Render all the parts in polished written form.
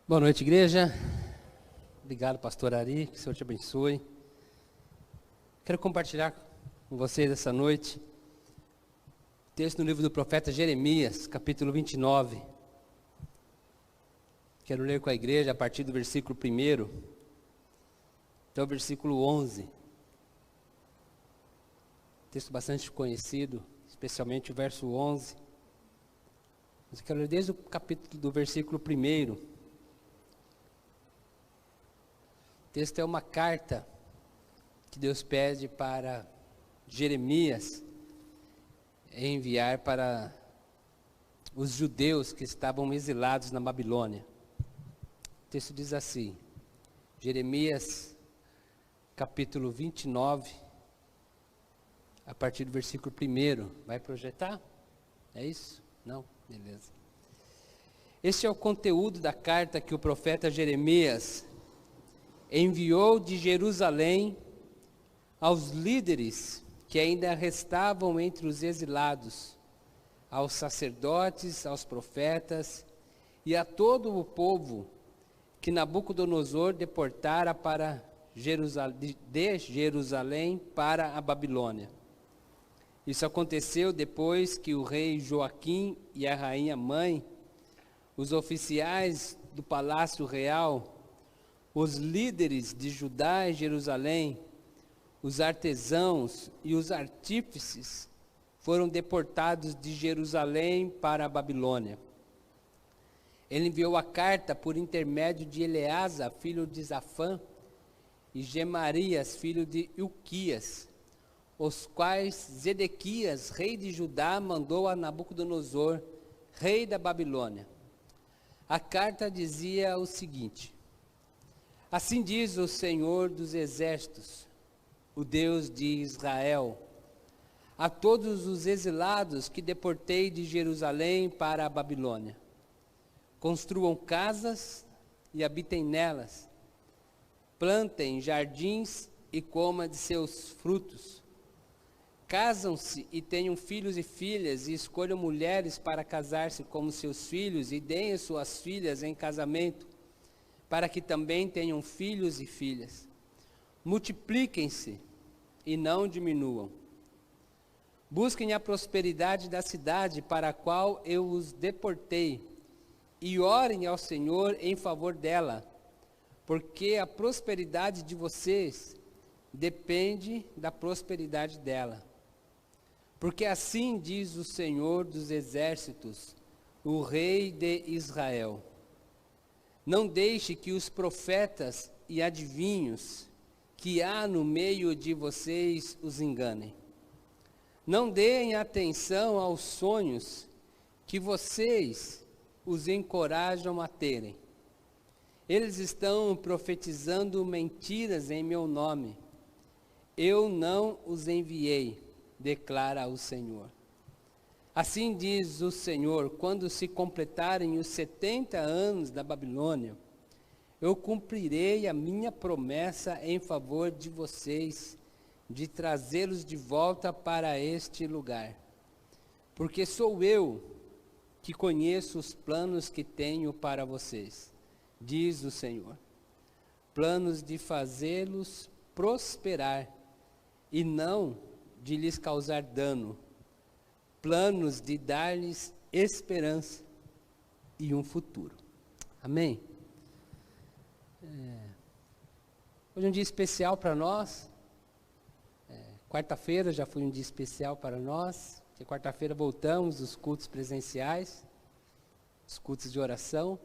Boa noite, igreja. Obrigado, pastor Ari, que o Senhor te abençoe. Quero compartilhar com vocês essa noite o texto no livro do profeta Jeremias, capítulo 29. Quero ler com a igreja a partir do versículo 1 até o versículo 11. Texto bastante conhecido, especialmente o verso 11. Mas eu quero ler desde o capítulo do versículo 1. O texto é uma carta que Deus pede para Jeremias enviar para os judeus que estavam exilados na Babilônia. O texto diz assim, Jeremias capítulo 29, a partir do versículo 1. Vai projetar? É isso? Não? Beleza. Este é o conteúdo da carta que o profeta Jeremias enviou de Jerusalém aos líderes que ainda restavam entre os exilados, aos sacerdotes, aos profetas e a todo o povo que Nabucodonosor deportara de Jerusalém para a Babilônia. Isso aconteceu depois que o rei Joaquim e a rainha mãe, os oficiais do palácio real, os líderes de Judá e Jerusalém, os artesãos e os artífices foram deportados de Jerusalém para a Babilônia. Ele enviou a carta por intermédio de Eleasa, filho de Zafã, e Gemarias, filho de Ilquias, os quais Zedequias, rei de Judá, mandou a Nabucodonosor, rei da Babilônia. A carta dizia o seguinte: assim diz o Senhor dos Exércitos, o Deus de Israel, a todos os exilados que deportei de Jerusalém para a Babilônia: construam casas e habitem nelas, plantem jardins e comam de seus frutos, casam-se e tenham filhos e filhas, e escolham mulheres para casar-se como seus filhos, e deem as suas filhas em casamento, para que também tenham filhos e filhas. Multipliquem-se e não diminuam. Busquem a prosperidade da cidade para a qual eu os deportei, e orem ao Senhor em favor dela, porque a prosperidade de vocês depende da prosperidade dela. Porque assim diz o Senhor dos Exércitos, o Rei de Israel: não deixe que os profetas e adivinhos que há no meio de vocês os enganem. Não deem atenção aos sonhos que vocês os encorajam a terem. Eles estão profetizando mentiras em meu nome. Eu não os enviei, declara o Senhor. Assim diz o Senhor: quando se completarem os 70 anos da Babilônia, eu cumprirei a minha promessa em favor de vocês, de trazê-los de volta para este lugar. Porque sou eu que conheço os planos que tenho para vocês, diz o Senhor. Planos de fazê-los prosperar e não de lhes causar dano. Planos de dar-lhes esperança e um futuro. Amém? Hoje é um dia especial para nós. Quarta-feira já foi um dia especial para nós. Porque quarta-feira voltamos os cultos presenciais, os cultos de oração.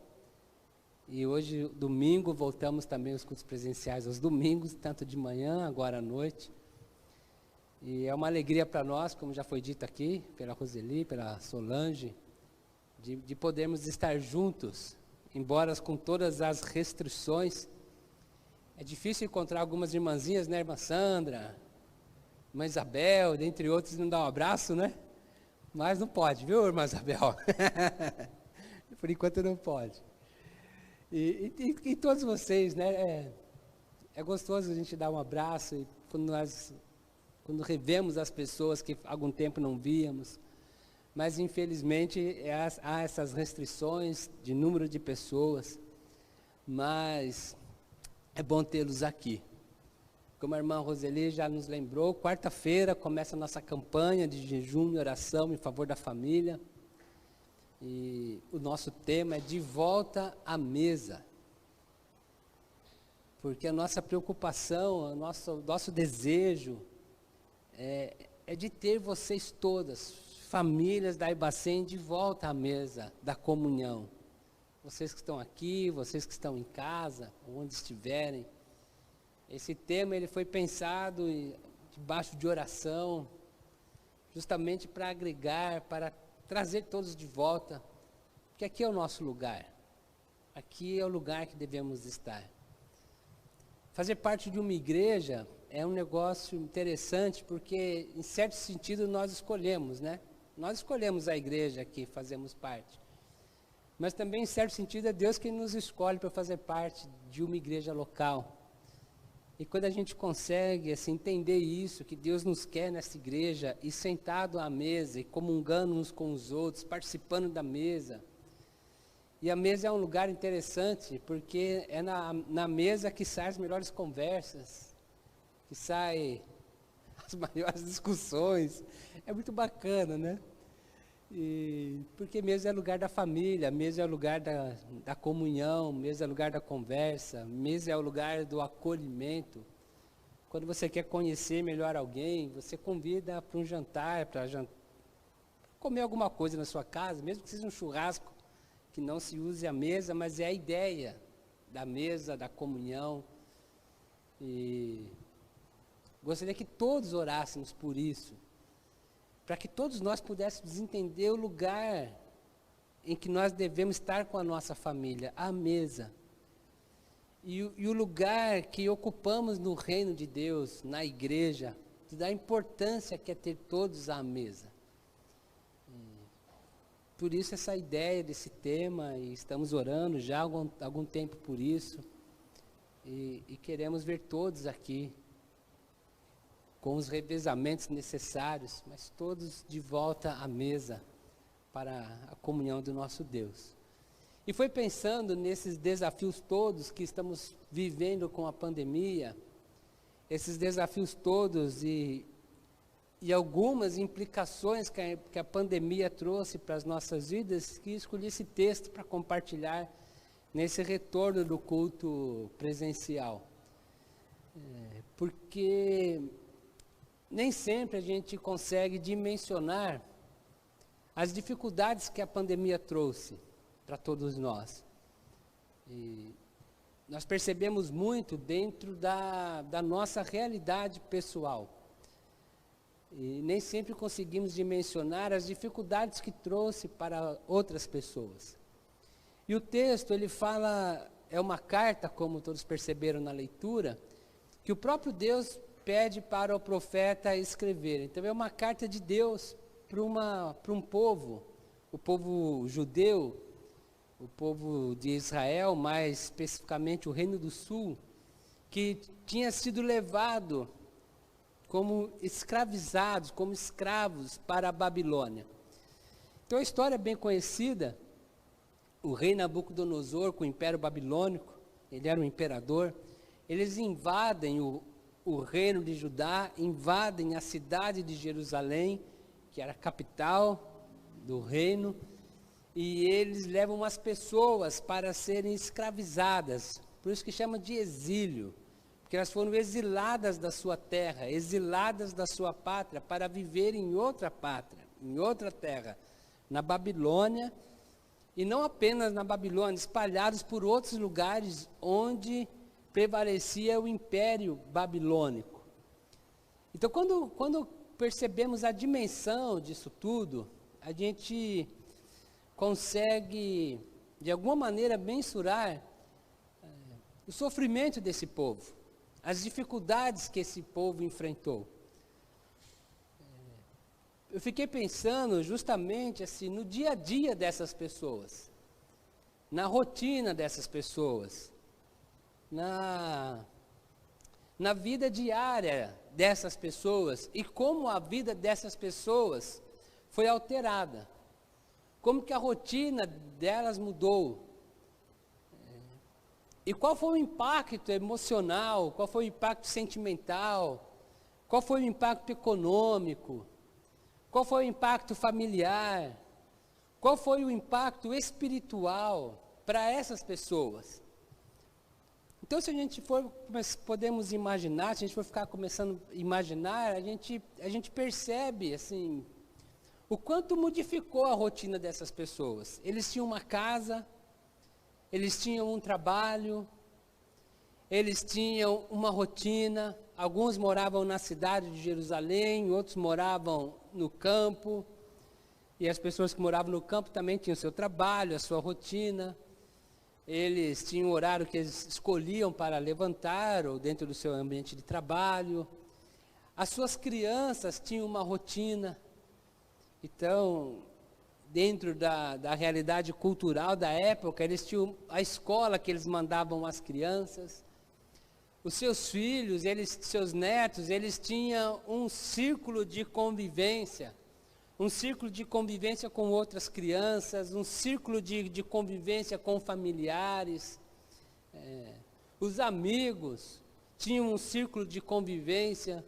E hoje, domingo, voltamos também os cultos presenciais aos domingos, tanto de manhã, agora à noite. E é uma alegria para nós, como já foi dito aqui, pela Roseli, pela Solange, de podermos estar juntos, embora com todas as restrições. É difícil encontrar algumas irmãzinhas, né, irmã Sandra, irmã Isabel, dentre outros, não dar um abraço, né? Mas não pode, viu, irmã Isabel? Por enquanto não pode. E todos vocês, né? É gostoso a gente dar um abraço, e quando revemos as pessoas que há algum tempo não víamos. Mas infelizmente há essas restrições de número de pessoas. mas é bom tê-los aqui. Como a irmã Roseli já nos lembrou, quarta-feira começa a nossa campanha de jejum e oração em favor da família. E o nosso tema é de volta à mesa. Porque a nossa preocupação, o nosso desejo é de ter vocês todas, famílias da Ibacem, de volta à mesa da comunhão. Vocês que estão aqui, vocês que estão em casa, onde estiverem. Esse tema ele foi pensado debaixo de oração, justamente para agregar, para trazer todos de volta, porque aqui é o nosso lugar, aqui é o lugar que devemos estar. Fazer parte de uma igreja é um negócio interessante, porque em certo sentido nós escolhemos, né? Nós escolhemos a igreja que fazemos parte, mas também em certo sentido é Deus quem nos escolhe para fazer parte de uma igreja local. E quando a gente consegue assim, entender isso, que Deus nos quer nessa igreja, e sentado à mesa, e comungando uns com os outros, participando da mesa. E a mesa é um lugar interessante, porque é na mesa que saem as melhores conversas, que saem as maiores discussões. É muito bacana, né? Porque mesa é lugar da família, mesa é o lugar da comunhão, mesa é o lugar da conversa, mesa é o lugar do acolhimento. Quando você quer conhecer melhor alguém, você convida para um jantar, para comer alguma coisa na sua casa, mesmo que seja um churrasco, que não se use a mesa, mas é a ideia da mesa, da comunhão. E gostaria que todos orássemos por isso, para que todos nós pudéssemos entender o lugar em que nós devemos estar com a nossa família, à mesa. E o lugar que ocupamos no reino de Deus, na igreja, da importância que é ter todos à mesa. Por isso essa ideia desse tema, e estamos orando já há algum tempo por isso, e queremos ver todos aqui, com os revezamentos necessários, mas todos de volta à mesa para a comunhão do nosso Deus. E foi pensando nesses desafios todos que estamos vivendo com a pandemia, esses desafios todos e algumas implicações que a pandemia trouxe para as nossas vidas, que escolhi esse texto para compartilhar nesse retorno do culto presencial. Porque nem sempre a gente consegue dimensionar as dificuldades que a pandemia trouxe para todos nós. E nós percebemos muito dentro da nossa realidade pessoal. E nem sempre conseguimos dimensionar as dificuldades que trouxe para outras pessoas. E o texto, ele fala, é uma carta, como todos perceberam na leitura, que o próprio Deus pede para o profeta escrever. Então é uma carta de Deus para um povo, o povo judeu, o povo de Israel, mais especificamente o Reino do Sul, que tinha sido levado como escravizados, como escravos para a Babilônia. Então a história é bem conhecida. O rei Nabucodonosor, com o Império Babilônico, ele era um imperador, eles invadem o reino de Judá, invadem a cidade de Jerusalém, que era a capital do reino, e eles levam as pessoas para serem escravizadas, por isso que chama de exílio, porque elas foram exiladas da sua terra, exiladas da sua pátria, para viver em outra pátria, em outra terra, na Babilônia, e não apenas na Babilônia, espalhados por outros lugares onde prevalecia o Império Babilônico. Então, quando percebemos a dimensão disso tudo, a gente consegue, de alguma maneira, mensurar o sofrimento desse povo, as dificuldades que esse povo enfrentou. Eu fiquei pensando justamente assim, no dia a dia dessas pessoas, na rotina dessas pessoas, na vida diária dessas pessoas e como a vida dessas pessoas foi alterada, como que a rotina delas mudou. E qual foi o impacto emocional, qual foi o impacto sentimental, qual foi o impacto econômico, qual foi o impacto familiar, qual foi o impacto espiritual para essas pessoas? Então, se a gente for, podemos imaginar, se a gente for ficar começando a imaginar, a gente percebe, assim, o quanto modificou a rotina dessas pessoas. Eles tinham uma casa, eles tinham um trabalho, eles tinham uma rotina, alguns moravam na cidade de Jerusalém, outros moravam no campo, e as pessoas que moravam no campo também tinham seu trabalho, a sua rotina. Eles tinham um horário que eles escolhiam para levantar, ou dentro do seu ambiente de trabalho. As suas crianças tinham uma rotina. Então, dentro da realidade cultural da época, eles tinham a escola que eles mandavam as crianças. Os seus filhos, seus netos, eles tinham um círculo de convivência. Um círculo de convivência com outras crianças, um círculo de convivência com familiares. Os amigos tinham um círculo de convivência.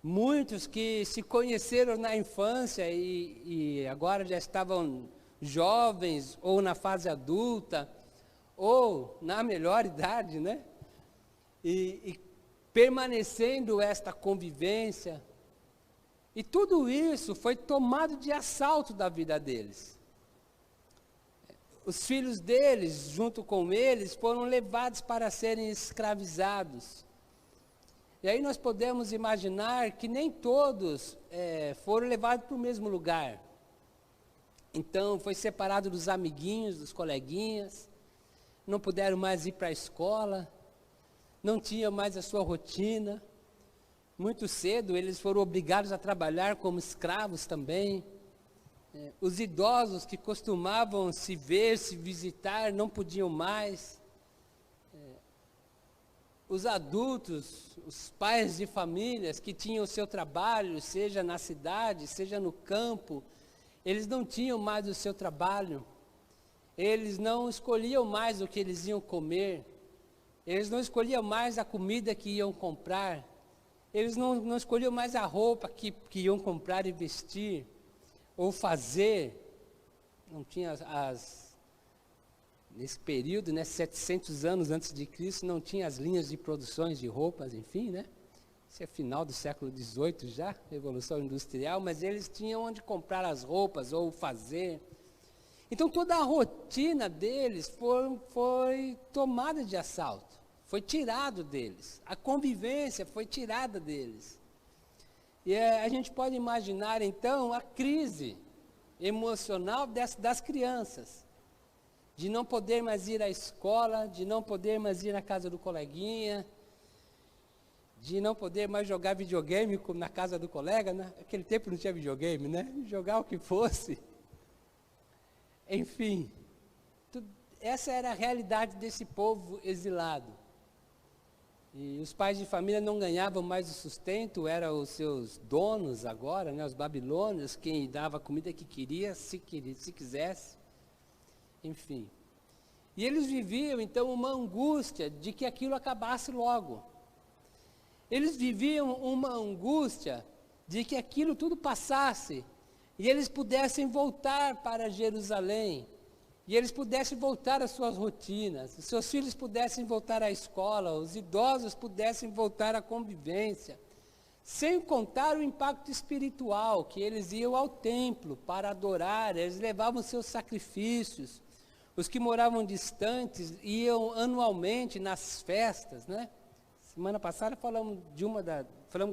Muitos que se conheceram na infância e agora já estavam jovens, ou na fase adulta, ou na melhor idade, né? E permanecendo esta convivência. E tudo isso foi tomado de assalto da vida deles. Os filhos deles, junto com eles, foram levados para serem escravizados. E aí nós podemos imaginar que nem todos foram levados para o mesmo lugar. Então, foi separado dos amiguinhos, dos coleguinhas, não puderam mais ir para a escola, não tinham mais a sua rotina. Muito cedo eles foram obrigados a trabalhar como escravos também. Os idosos que costumavam se ver, se visitar, não podiam mais. Os adultos, os pais de famílias que tinham o seu trabalho, seja na cidade, seja no campo, eles não tinham mais o seu trabalho. Eles não escolhiam mais o que eles iam comer. Eles não escolhiam mais a comida que iam comprar. Eles não escolhiam mais a roupa que iam comprar e vestir, ou fazer. Não tinha nesse período, né, 700 anos antes de Cristo, não tinha as linhas de produções de roupas, enfim, né? Isso é final do século XVIII já, Revolução Industrial, mas eles tinham onde comprar as roupas ou fazer. Então toda a rotina deles foi tomada de assalto. Foi tirado deles, a convivência foi tirada deles. E a gente pode imaginar, então, a crise emocional das crianças, de não poder mais ir à escola, de não poder mais ir na casa do coleguinha, de não poder mais jogar videogame na casa do colega. Naquele tempo não tinha videogame, né? Jogar o que fosse. Enfim, essa era a realidade desse povo exilado. E os pais de família não ganhavam mais o sustento, eram os seus donos agora, né, os babilônios, quem dava a comida que queria, se quisesse, enfim. E eles viviam, então, uma angústia de que aquilo acabasse logo. Eles viviam uma angústia de que aquilo tudo passasse, e eles pudessem voltar para Jerusalém, e eles pudessem voltar às suas rotinas, os seus filhos pudessem voltar à escola, os idosos pudessem voltar à convivência, sem contar o impacto espiritual, que eles iam ao templo para adorar, eles levavam seus sacrifícios. Os que moravam distantes iam anualmente nas festas, né? Semana passada falamos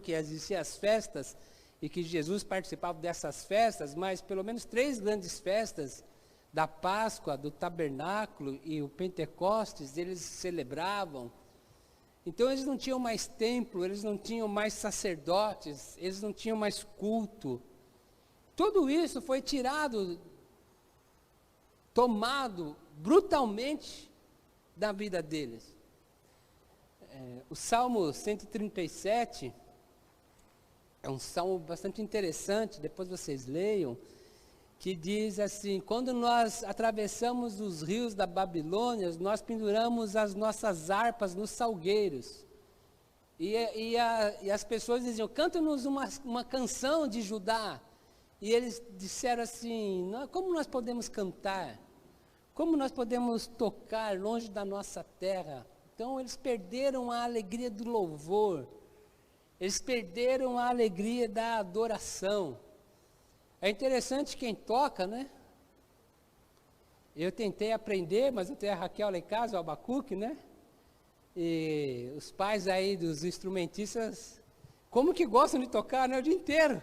que existiam as festas e que Jesus participava dessas festas, mas pelo menos 3 grandes festas, da Páscoa, do Tabernáculo e o Pentecostes, eles celebravam. Então eles não tinham mais templo, eles não tinham mais sacerdotes, eles não tinham mais culto. Tudo isso foi tirado, tomado brutalmente da vida deles. O Salmo 137 é um salmo bastante interessante, depois vocês leiam. que diz assim: quando nós atravessamos os rios da Babilônia, nós penduramos as nossas harpas nos salgueiros. E as pessoas diziam: canta-nos uma canção de Judá. E eles disseram assim: como nós podemos cantar? Como nós podemos tocar longe da nossa terra? Então eles perderam a alegria do louvor. Eles perderam a alegria da adoração. É interessante quem toca, né? Eu tentei aprender, mas eu tenho a Raquel lá em casa, o Abacuque, né? E os pais aí dos instrumentistas, como que gostam de tocar, né? O dia inteiro.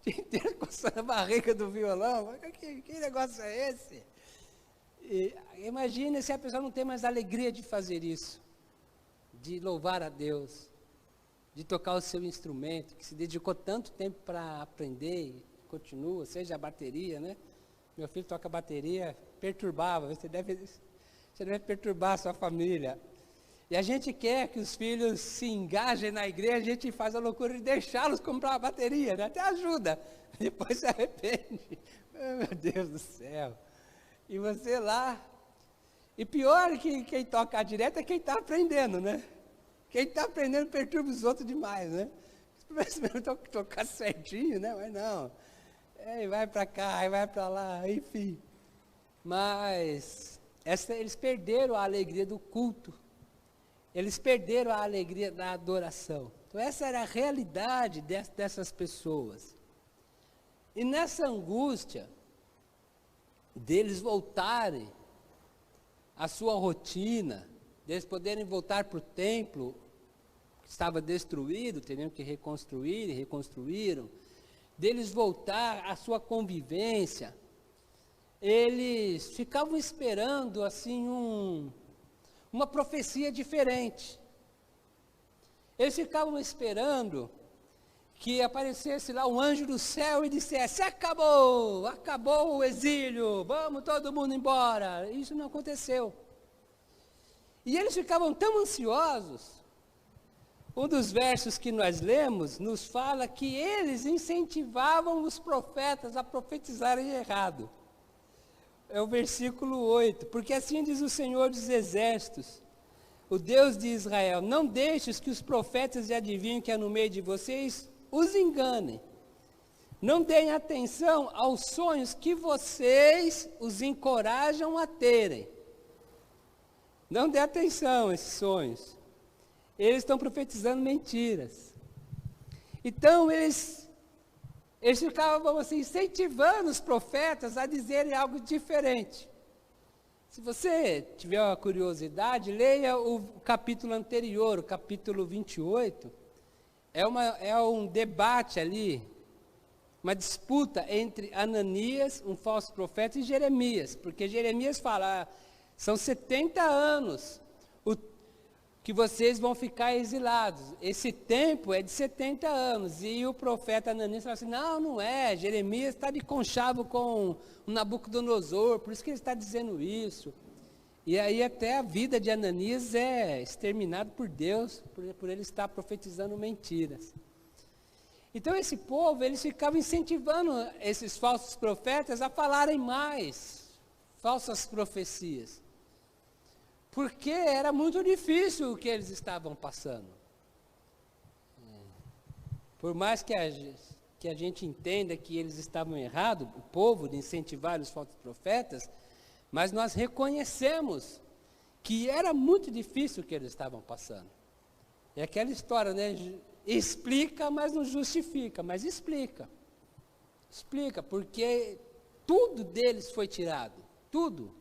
O dia inteiro coçando a barriga do violão. Que negócio é esse? E imagine se a pessoa não tem mais alegria de fazer isso. De louvar a Deus. De tocar o seu instrumento, que se dedicou tanto tempo para aprender e continua, seja a bateria, né? Meu filho toca bateria, perturbava, você deve perturbar a sua família. E a gente quer que os filhos se engajem na igreja, a gente faz a loucura de deixá-los comprar a bateria, né? Até ajuda, depois se arrepende. Oh, meu Deus do céu. E você lá, e pior que quem toca direto é quem está aprendendo, né? Quem está aprendendo perturba os outros demais, né? Mas tocar certinho, né? Mas não. Vai para cá, vai para lá, enfim. Mas eles perderam a alegria do culto. Eles perderam a alegria da adoração. Então essa era a realidade dessas pessoas. E nessa angústia deles voltarem à sua rotina, deles poderem voltar para o templo, que estava destruído, teriam que reconstruir, e reconstruíram, deles voltar à sua convivência, eles ficavam esperando assim uma profecia diferente. Eles ficavam esperando que aparecesse lá um anjo do céu e dissesse: acabou o exílio, vamos todo mundo embora. Isso não aconteceu. E eles ficavam tão ansiosos. Um dos versos que nós lemos nos fala que eles incentivavam os profetas a profetizarem errado. É o versículo 8. Porque assim diz o Senhor dos Exércitos, o Deus de Israel: não deixes que os profetas e adivinhos que há no meio de vocês os enganem. Não deem atenção aos sonhos que vocês os encorajam a terem. Não dê atenção a esses sonhos. Eles estão profetizando mentiras. Então, eles ficavam assim, incentivando os profetas a dizerem algo diferente. Se você tiver uma curiosidade, leia o capítulo anterior, o capítulo 28. É um debate ali, uma disputa entre Ananias, um falso profeta, e Jeremias. Porque Jeremias fala: são 70 anos que vocês vão ficar exilados. Esse tempo é de 70 anos. E o profeta Ananias fala assim: não é. Jeremias está de conchavo com o Nabucodonosor, por isso que ele está dizendo isso. E aí até a vida de Ananias é exterminada por Deus, por ele estar profetizando mentiras. Então esse povo, eles ficavam incentivando esses falsos profetas a falarem mais falsas profecias. Porque era muito difícil o que eles estavam passando. Por mais que a gente entenda que eles estavam errados, o povo, de incentivar os falsos profetas, mas nós reconhecemos que era muito difícil o que eles estavam passando. É aquela história, né? Explica, mas não justifica, mas explica. Explica, porque tudo deles foi tirado, tudo.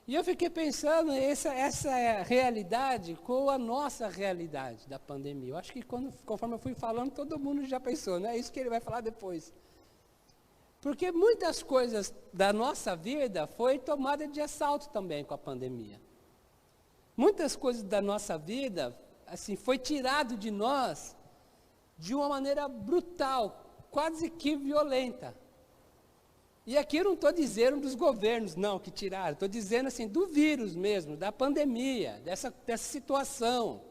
E eu fiquei pensando, essa é a realidade com a nossa realidade da pandemia. Eu acho que conforme eu fui falando, todo mundo já pensou, não é isso que ele vai falar depois. Porque muitas coisas da nossa vida foi tomada de assalto também com a pandemia. Muitas coisas da nossa vida, assim, foi tirado de nós de uma maneira brutal, quase que violenta. E aqui eu não estou dizendo dos governos, não, que tiraram. Estou dizendo assim, do vírus mesmo, da pandemia, dessa situação.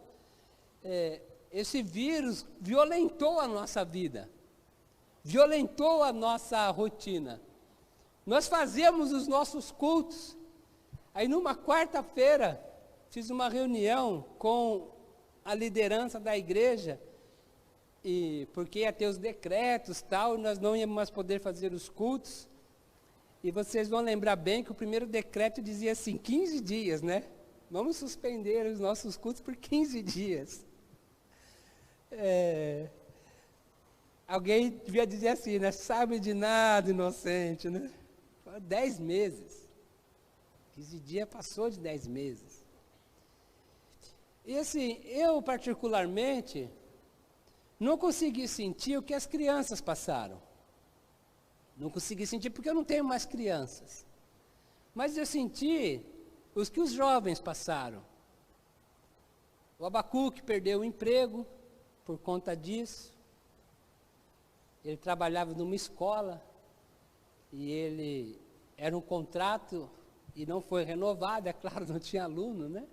Esse vírus violentou a nossa vida. violentou a nossa rotina. Nós fazíamos os nossos cultos. Aí numa quarta-feira, fiz uma reunião com a liderança da igreja, e porque ia ter os decretos tal, nós não íamos mais poder fazer os cultos. E vocês vão lembrar bem que o primeiro decreto dizia assim, 15 dias, né? Vamos suspender os nossos cultos por 15 dias. Alguém devia dizer assim, né? Sabe de nada, inocente, né? 10 meses. 15 dias passou de 10 meses. E assim, eu particularmente, não consegui sentir o que as crianças passaram. Não consegui sentir porque eu não tenho mais crianças. Mas eu senti os que os jovens passaram. O Abacuque perdeu o emprego por conta disso. Ele trabalhava numa escola e ele era um contrato e não foi renovado, é claro, não tinha aluno, né?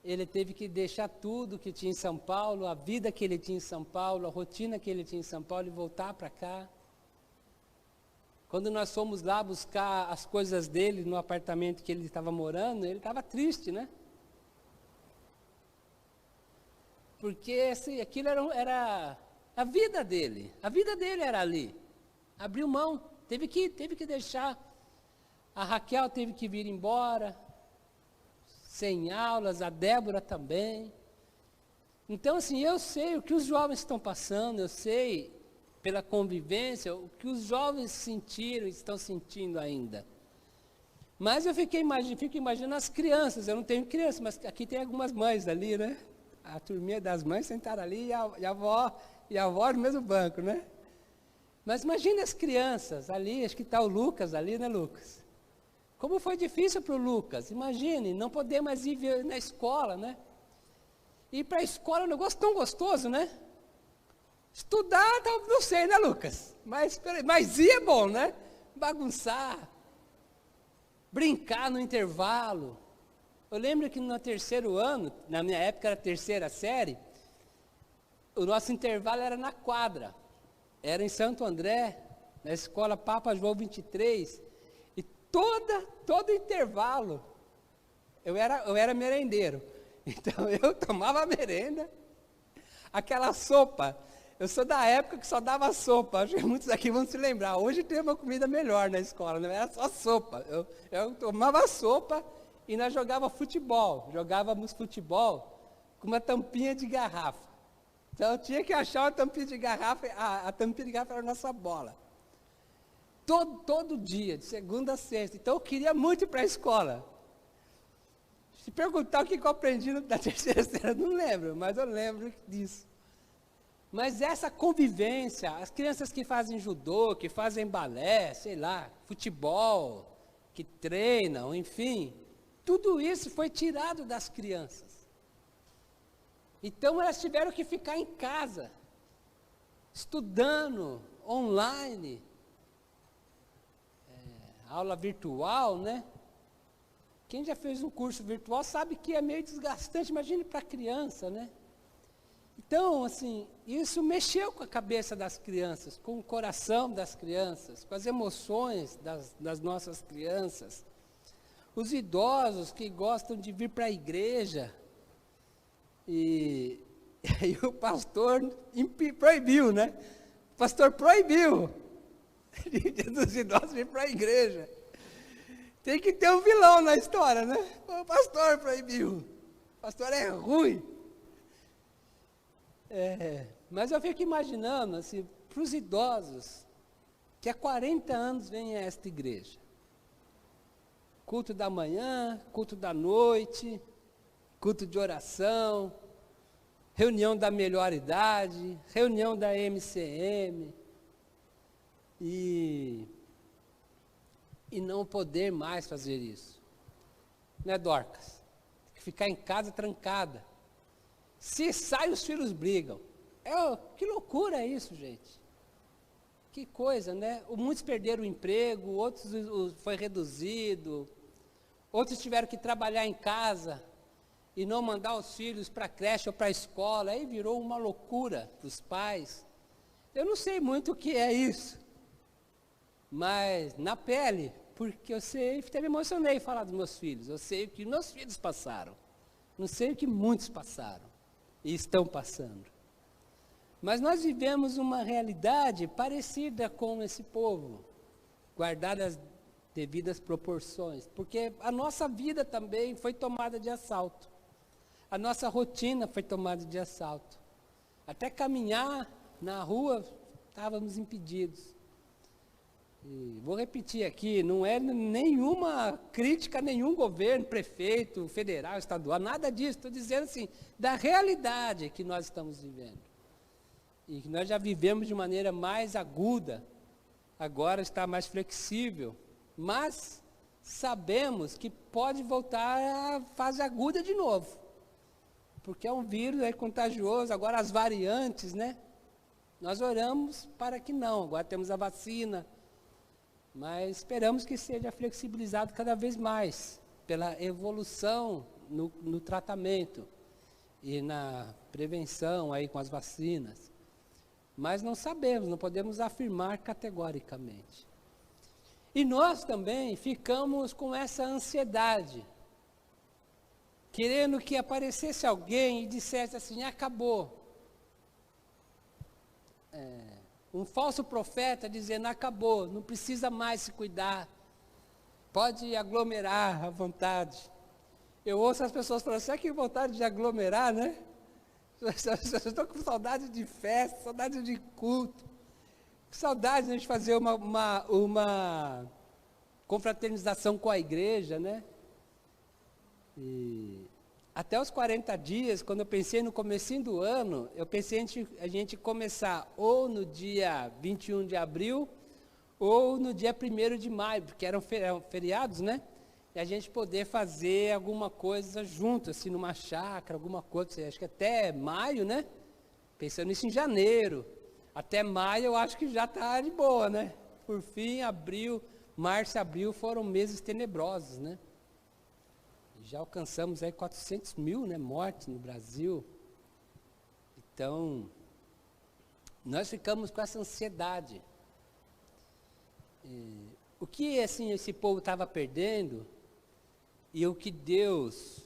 Ele teve que deixar tudo que tinha em São Paulo, a vida que ele tinha em São Paulo, a rotina que ele tinha em São Paulo e voltar para cá. Quando nós fomos lá buscar as coisas dele no apartamento que ele estava morando, ele estava triste, né? Porque assim, aquilo era a vida dele era ali. Abriu mão, teve que deixar. A Raquel teve que vir embora, sem aulas, a Débora também. Então assim, eu sei o que os jovens estão passando, eu sei pela convivência, o que os jovens sentiram e estão sentindo ainda. Mas eu fico imaginando as crianças, eu não tenho criança, mas aqui tem algumas mães ali, né? A turminha das mães sentaram ali e a avó no mesmo banco, né? Mas imagine as crianças ali, acho que está o Lucas ali, né, Lucas? Como foi difícil para o Lucas, imagine, não poder mais ir na escola, né? Ir para a escola é um negócio tão gostoso, né? Estudar, não sei, né, Lucas? Mas ir é bom, né? Bagunçar, brincar no intervalo. Eu lembro que no terceiro ano, na minha época era a terceira série, o nosso intervalo era na quadra. Era em Santo André, na escola Papa João 23. E todo intervalo, eu era merendeiro. Então eu tomava merenda, aquela sopa. Eu sou da época que só dava sopa, acho que muitos aqui vão se lembrar. Hoje tem uma comida melhor na escola, não era só sopa. Eu tomava sopa e nós jogávamos futebol com uma tampinha de garrafa. Então eu tinha que achar uma tampinha de garrafa, a tampinha de garrafa era a nossa bola. Todo dia, de segunda a sexta. Então eu queria muito ir para a escola. Se perguntar o que eu aprendi na terceira série, eu não lembro, mas eu lembro disso. Mas essa convivência, as crianças que fazem judô, que fazem balé, sei lá, futebol, que treinam, enfim, tudo isso foi tirado das crianças. Então elas tiveram que ficar em casa, estudando, online, aula virtual, né? Quem já fez um curso virtual sabe que é meio desgastante, imagine para a criança, né? Então, assim, isso mexeu com a cabeça das crianças, com o coração das crianças, com as emoções das nossas crianças. Os idosos que gostam de vir para a igreja, e o pastor proibiu, né? O pastor proibiu dos idosos vir para a igreja. Tem que ter um vilão na história, né? O pastor proibiu. O pastor é ruim. Mas eu fico imaginando, assim, para os idosos, que há 40 anos vêm a esta igreja. Culto da manhã, culto da noite, culto de oração, reunião da melhor idade, reunião da MCM, e não poder mais fazer isso. Né, Dorcas? Tem que ficar em casa trancada. Se sai, os filhos brigam. Que loucura é isso, gente. Que coisa, né? Muitos perderam o emprego, outros foi reduzido, outros tiveram que trabalhar em casa e não mandar os filhos para a creche ou para a escola. Aí virou uma loucura para os pais. Eu não sei muito o que é isso, mas na pele, porque eu sei, até me emocionei falar dos meus filhos, eu sei o que meus filhos passaram, não sei o que muitos passaram e estão passando. Mas nós vivemos uma realidade parecida com esse povo, guardadas as devidas proporções, porque a nossa vida também foi tomada de assalto, a nossa rotina foi tomada de assalto, até caminhar na rua estávamos impedidos. E vou repetir aqui, não é nenhuma crítica a nenhum governo, prefeito, federal, estadual, nada disso, estou dizendo assim, da realidade que nós estamos vivendo. E que nós já vivemos de maneira mais aguda, agora está mais flexível, mas sabemos que pode voltar à fase aguda de novo, porque é um vírus contagioso, agora as variantes, né? Nós oramos para que não, agora temos a vacina, mas esperamos que seja flexibilizado cada vez mais, pela evolução no tratamento e na prevenção aí com as vacinas. Mas não sabemos, não podemos afirmar categoricamente. E nós também ficamos com essa ansiedade, querendo que aparecesse alguém e dissesse assim, acabou. Um falso profeta dizendo, acabou, não precisa mais se cuidar, pode aglomerar à vontade. Eu ouço as pessoas falando, será que vontade de aglomerar, né? Estou com saudade de festa, saudade de culto, saudade de a gente fazer uma confraternização com a igreja, né? E até os 40 dias, quando eu pensei no comecinho do ano, eu pensei a gente começar ou no dia 21 de abril, ou no dia 1º de maio, porque eram feriados, né? E a gente poder fazer alguma coisa junto, assim, numa chácara, alguma coisa, acho que até maio, né? Pensando nisso em janeiro. Até maio eu acho que já está de boa, né? Por fim, abril, março e abril foram meses tenebrosos, né? Já alcançamos aí 400 mil, né, mortes no Brasil. Então, nós ficamos com essa ansiedade. O que assim, esse povo estava perdendo, e o que Deus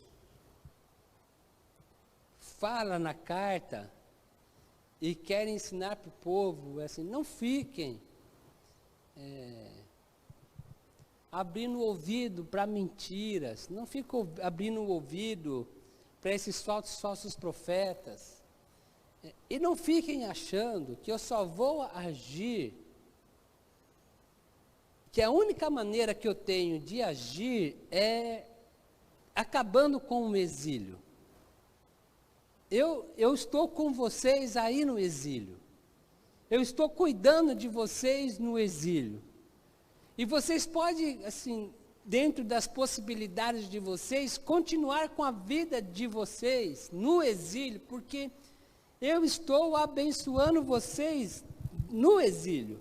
fala na carta, e quer ensinar para o povo, assim, não fiquem abrindo o ouvido para mentiras, não fiquem abrindo o ouvido para esses falsos profetas, e não fiquem achando que eu só vou agir, que a única maneira que eu tenho de agir é acabando com o exílio. Eu estou com vocês aí no exílio, eu estou cuidando de vocês no exílio, e vocês podem, assim, dentro das possibilidades de vocês, continuar com a vida de vocês no exílio, porque eu estou abençoando vocês no exílio.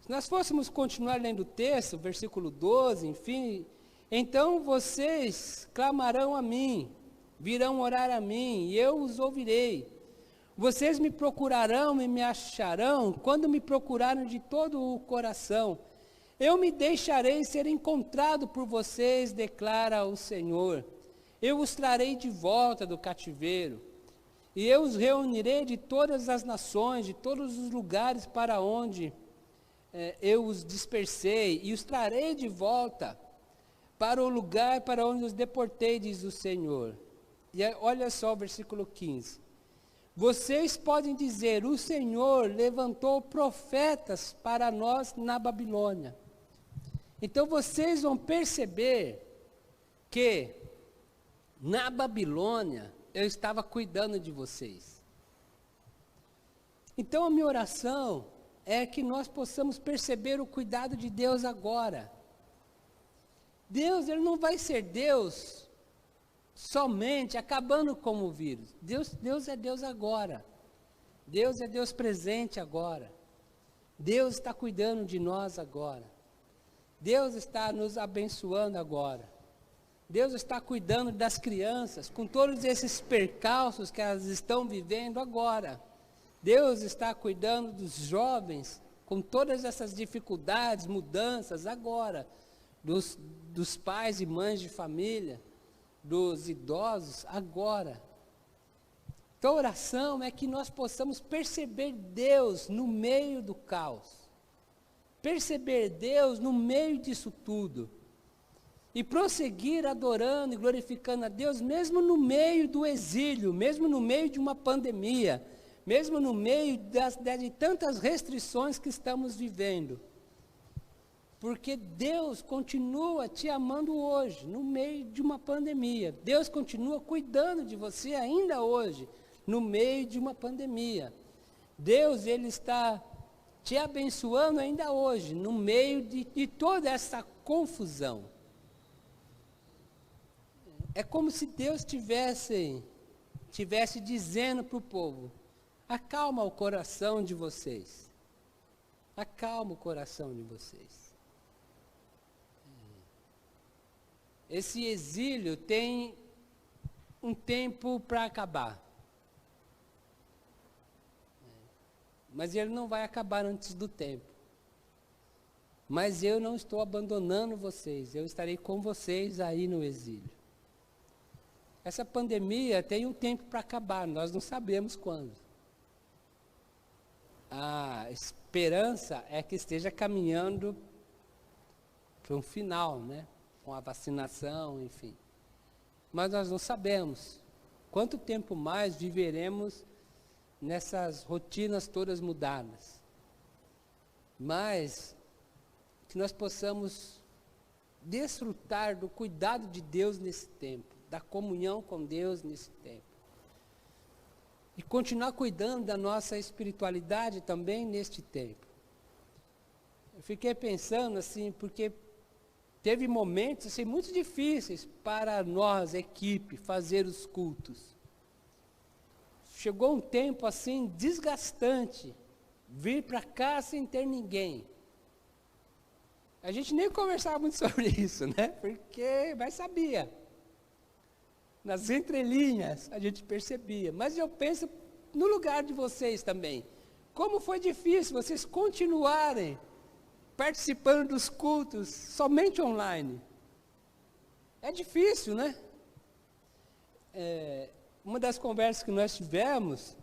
Se nós fôssemos continuar lendo o texto, versículo 12, enfim, então vocês clamarão a mim, virão orar a mim, e eu os ouvirei. Vocês me procurarão e me acharão, quando me procurarem de todo o coração. Eu me deixarei ser encontrado por vocês, declara o Senhor. Eu os trarei de volta do cativeiro, e eu os reunirei de todas as nações, de todos os lugares para onde eu os dispersei, e os trarei de volta para o lugar para onde os deportei, diz o Senhor. E olha só o versículo 15. Vocês podem dizer, o Senhor levantou profetas para nós na Babilônia. Então vocês vão perceber que na Babilônia eu estava cuidando de vocês. Então a minha oração é que nós possamos perceber o cuidado de Deus agora. Deus, Ele não vai ser Deus somente acabando com o vírus. Deus é Deus agora. Deus é Deus presente agora. Deus está cuidando de nós agora. Deus está nos abençoando agora. Deus está cuidando das crianças, com todos esses percalços que elas estão vivendo agora. Deus está cuidando dos jovens com todas essas dificuldades, mudanças agora, dos pais e mães de família, dos idosos agora. Então a oração é que nós possamos perceber Deus no meio do caos, perceber Deus no meio disso tudo, e prosseguir adorando e glorificando a Deus, mesmo no meio do exílio, mesmo no meio de uma pandemia, mesmo no meio de tantas restrições que estamos vivendo. Porque Deus continua te amando hoje, no meio de uma pandemia. Deus continua cuidando de você ainda hoje, no meio de uma pandemia. Deus, Ele está te abençoando ainda hoje, no meio de toda essa confusão. É como se Deus tivesse dizendo para o povo: acalma o coração de vocês. Acalma o coração de vocês. Esse exílio tem um tempo para acabar. Mas ele não vai acabar antes do tempo. Mas eu não estou abandonando vocês. Eu estarei com vocês aí no exílio. Essa pandemia tem um tempo para acabar, nós não sabemos quando. A esperança é que esteja caminhando para um final, né? Com a vacinação, enfim. Mas nós não sabemos quanto tempo mais viveremos nessas rotinas todas mudadas. Mas que nós possamos desfrutar do cuidado de Deus nesse tempo, da comunhão com Deus nesse tempo. E continuar cuidando da nossa espiritualidade também neste tempo. Eu fiquei pensando assim, porque teve momentos assim, muito difíceis para nós, equipe, fazer os cultos. Chegou um tempo assim, desgastante, vir para cá sem ter ninguém. A gente nem conversava muito sobre isso, né? Porque, mas sabia. Nas entrelinhas a gente percebia. Mas eu penso no lugar de vocês também. Como foi difícil vocês continuarem participando dos cultos somente online. É difícil, né? Uma das conversas que nós tivemos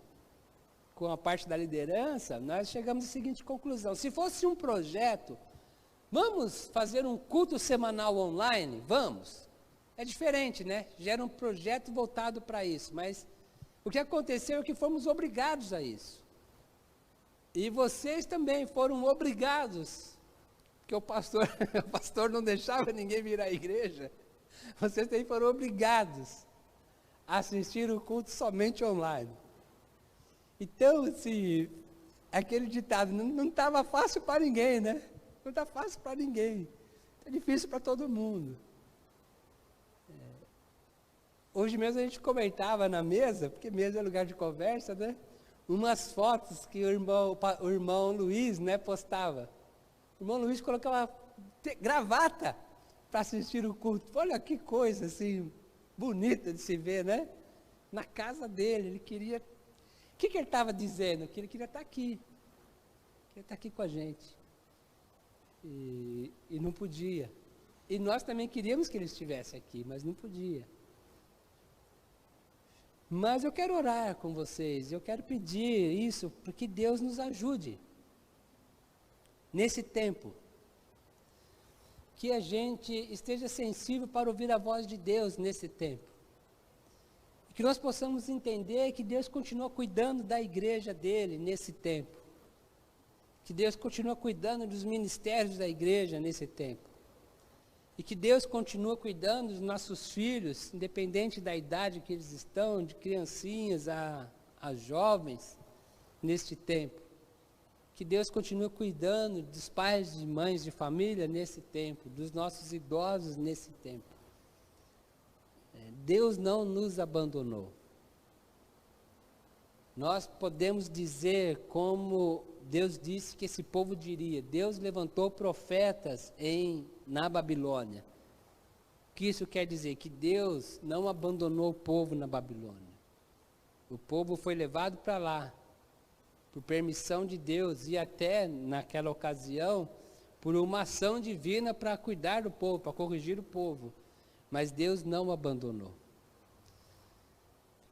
com a parte da liderança, nós chegamos à seguinte conclusão: se fosse um projeto, vamos fazer um culto semanal online? Vamos. É diferente, né? Gera um projeto voltado para isso, mas o que aconteceu é que fomos obrigados a isso. E vocês também foram obrigados, porque o pastor não deixava ninguém vir à igreja. Vocês também foram obrigados a assistir o culto somente online. Então, assim, aquele ditado, não estava fácil para ninguém, né? Não está fácil para ninguém. Está difícil para todo mundo. Hoje mesmo a gente comentava na mesa, porque mesa é lugar de conversa, né? Umas fotos que o irmão Luiz, né, postava. O irmão Luiz colocava gravata para assistir o culto. Olha que coisa assim, bonita de se ver, né? Na casa dele, ele queria... O que ele estava dizendo? Que ele queria estar aqui. Queria estar aqui com a gente. E não podia. E nós também queríamos que ele estivesse aqui, mas não podia. Mas eu quero orar com vocês, eu quero pedir isso, para que Deus nos ajude. Nesse tempo. Que a gente esteja sensível para ouvir a voz de Deus nesse tempo. Que nós possamos entender que Deus continua cuidando da igreja dele nesse tempo. Que Deus continua cuidando dos ministérios da igreja nesse tempo. E que Deus continua cuidando dos nossos filhos, independente da idade que eles estão, de criancinhas a jovens, neste tempo. Que Deus continue cuidando dos pais e mães de família nesse tempo, dos nossos idosos nesse tempo. Deus não nos abandonou. Nós podemos dizer como Deus disse que esse povo diria: Deus levantou profetas na Babilônia. O que isso quer dizer? Que Deus não abandonou o povo na Babilônia. O povo foi levado para lá. por permissão de Deus e até naquela ocasião por uma ação divina para cuidar do povo, para corrigir o povo. Mas Deus não o abandonou.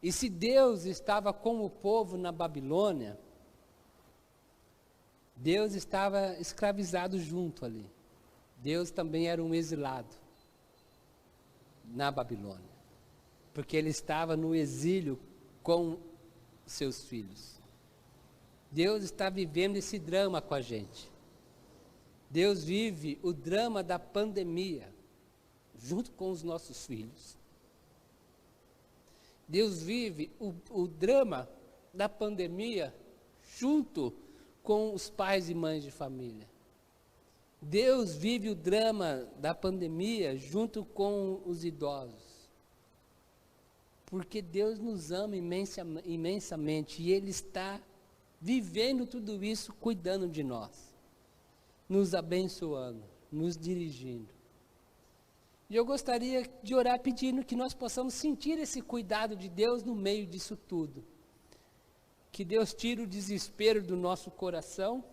E se Deus estava com o povo na Babilônia, Deus estava escravizado junto ali. Deus também era um exilado na Babilônia, porque ele estava no exílio com seus filhos. Deus está vivendo esse drama com a gente. Deus vive o drama da pandemia junto com os nossos filhos. Deus vive o drama da pandemia junto com os pais e mães de família. Deus vive o drama da pandemia junto com os idosos. Porque Deus nos ama imensamente e Ele está vivendo tudo isso, cuidando de nós, nos abençoando, nos dirigindo. E eu gostaria de orar pedindo que nós possamos sentir esse cuidado de Deus no meio disso tudo. Que Deus tire o desespero do nosso coração,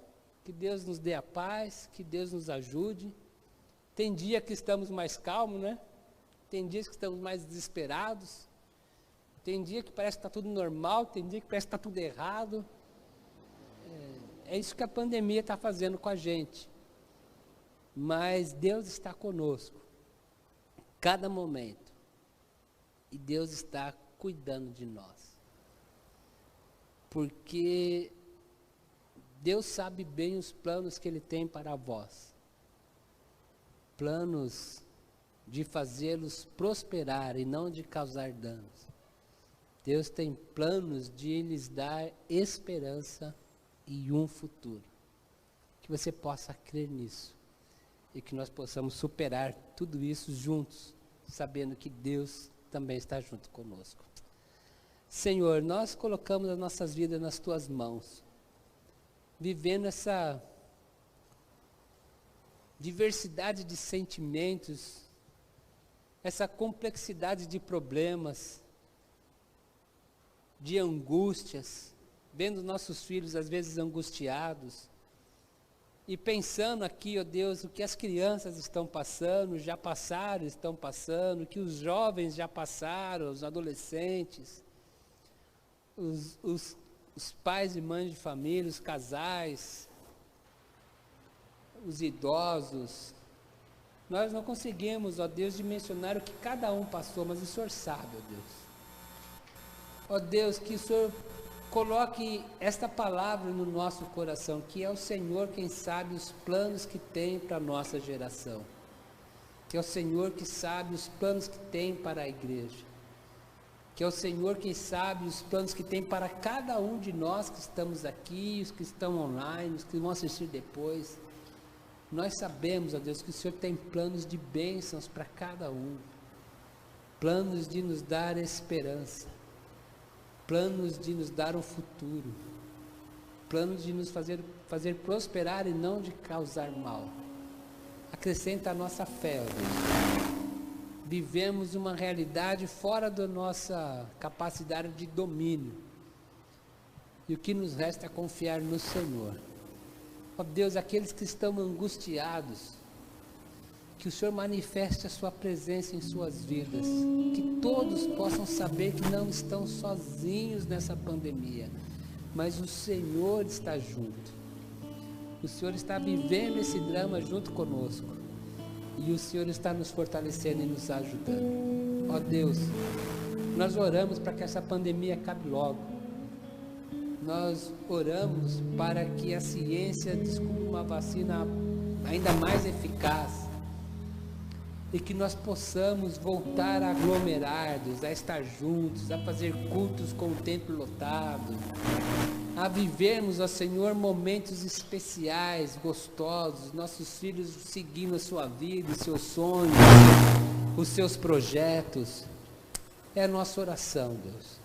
que Deus nos dê a paz, que Deus nos ajude. Tem dia que estamos mais calmos, né? Tem dias que estamos mais desesperados. Tem dia que parece que está tudo normal, tem dia que parece que está tudo errado. É isso que a pandemia está fazendo com a gente. Mas Deus está conosco, cada momento. E Deus está cuidando de nós. Porque Deus sabe bem os planos que Ele tem para vós. Planos de fazê-los prosperar e não de causar danos. Deus tem planos de lhes dar esperança e um futuro. Que você possa crer nisso. E que nós possamos superar tudo isso juntos, sabendo que Deus também está junto conosco. Senhor, nós colocamos as nossas vidas nas Tuas mãos, vivendo essa diversidade de sentimentos, essa complexidade de problemas, de angústias, vendo nossos filhos às vezes angustiados, e pensando aqui, ó Deus, o que as crianças estão passando, já passaram, estão passando, o que os jovens já passaram, os adolescentes, os pais e mães de família, os casais, os idosos. Nós não conseguimos, ó Deus, dimensionar o que cada um passou, mas o Senhor sabe, ó Deus. Ó Deus, que o Senhor coloque esta palavra no nosso coração, que é o Senhor quem sabe os planos que tem para a nossa geração. Que é o Senhor que sabe os planos que tem para a igreja. Que é o Senhor quem sabe os planos que tem para cada um de nós que estamos aqui, os que estão online, os que vão assistir depois. Nós sabemos, ó Deus, que o Senhor tem planos de bênçãos para cada um. Planos de nos dar esperança. Planos de nos dar um futuro, planos de nos fazer prosperar e não de causar mal. Acrescenta a nossa fé, ó Deus. Vivemos uma realidade fora da nossa capacidade de domínio. E o que nos resta é confiar no Senhor. Ó Deus, aqueles que estão angustiados, que o Senhor manifeste a sua presença em suas vidas, que todos possam saber que não estão sozinhos nessa pandemia, mas o Senhor está junto, o Senhor está vivendo esse drama junto conosco, e o Senhor está nos fortalecendo e nos ajudando. Ó Deus, nós oramos para que essa pandemia acabe logo, nós oramos para que a ciência descubra uma vacina ainda mais eficaz, e que nós possamos voltar a aglomerar-nos, a estar juntos, a fazer cultos com o templo lotado, a vivermos, ó Senhor, momentos especiais, gostosos, nossos filhos seguindo a sua vida, os seus sonhos, os seus projetos. É a nossa oração, Deus.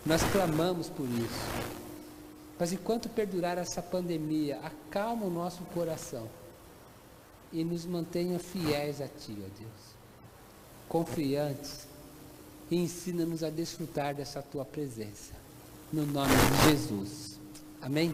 Nós clamamos por isso. Mas enquanto perdurar essa pandemia, acalma o nosso coração. E nos mantenha fiéis a Ti, ó Deus, confiantes, e ensina-nos a desfrutar dessa Tua presença, no nome de Jesus, Amém?